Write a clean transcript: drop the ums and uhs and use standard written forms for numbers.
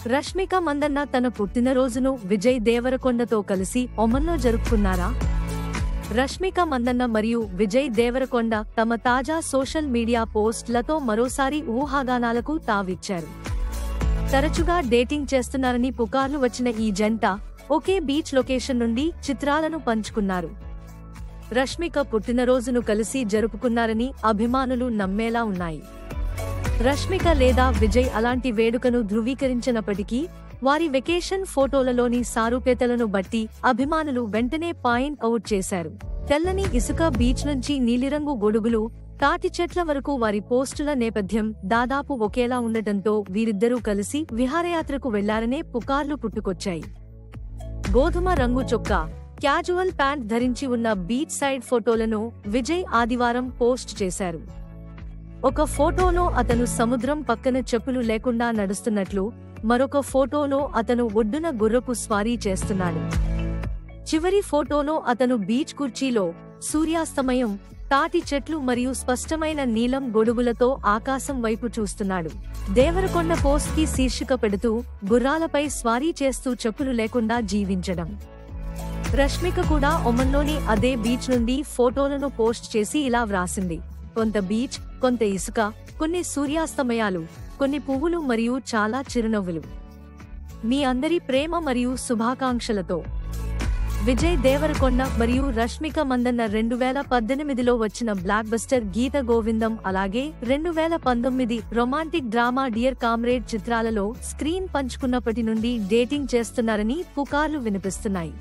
రష్మిక మందన్న తన పుట్టినరోజును విజయ్ దేవరకొండతో కలిసి ఒమన్లో జరుపుకున్నారా? రష్మిక మందన్న మరియు విజయ్ దేవరకొండ తమ తాజా సోషల్ మీడియా పోస్ట్లతో మరోసారి ఊహాగానాలకు తావిచ్చారు. తరచుగా డేటింగ్ చేస్తున్నారని పుకార్లు వచ్చిన ఈ జంట ఒకే బీచ్ లొకేషన్ నుండి చిత్రాలను పంచుకున్నారు. రష్మిక పుట్టినరోజును కలిసి జరుపుకున్నారని అభిమానులు నమ్మేలా ఉన్నాయి. రష్మిక లేదా విజయ్ అలాంటి వేడుకను ధృవీకరించినప్పటికీ వారి వెకేషన్ ఫోటోలలోని సారూప్యతలను బట్టి అభిమానులు వెంటనే పాయింట్ అవుట్ చేశారు. తెల్లని ఇసుక బీచ్ నుంచి నీలిరంగు గొడుగులు, తాటి చెట్ల వరకు వారి పోస్టుల నేపథ్యం దాదాపు ఒకేలా ఉండటంతో వీరిద్దరూ కలిసి విహారయాత్రకు వెళ్లారనే పుకార్లు పుట్టుకొచ్చాయి. గోధుమ రంగు చొక్కా, క్యాజువల్ ప్యాంట్ ధరించి ఉన్న బీచ్ సైడ్ ఫోటోలను విజయ్ ఆదివారం పోస్ట్ చేశారు. ఒక ఫోటోలో అతను సముద్రం పక్కన చెప్పులు లేకుండా నడుస్తున్నట్లు, మరొక ఫోటోలో అతను ఒడ్డున గుర్రపు స్వారీ చేస్తున్నాడు. చివరి ఫోటోలో అతను బీచ్ కుర్చీలో సూర్యాస్తమయం, తాటి చెట్లు మరియు స్పష్టమైన నీలం గొడుగులతో ఆకాశం వైపు చూస్తున్నాడు. దేవరకొండ పోస్ట్ కి శీర్షిక పెడుతూ గుర్రాలపై స్వారీ చేస్తూ చెప్పులు లేకుండా జీవించడం. రష్మిక కూడా ఒమన్లోని అదే బీచ్ నుండి ఫోటోలను పోస్ట్ చేసి ఇలా వ్రాసింది: కొంత బీచ్, కొంత ఇసుక, కొన్ని సూర్యాస్తమయాలు, కొన్ని పువ్వులు మరియు చాలా చిరునవ్వులు. మీ అందరి ప్రేమ మరియు శుభాకాంక్షలతో. విజయ్ దేవరకొండ మరియు రష్మిక మందన్న 2018లో వచ్చిన బ్లాక్ బస్టర్ గీత గోవిందం అలాగే 2019 రొమాంటిక్ డ్రామా డియర్ కామ్రేడ్ చిత్రాలలో స్క్రీన్ పంచుకున్నప్పటి నుండి డేటింగ్ చేస్తున్నారని పుకార్లు వినిపిస్తున్నాయి.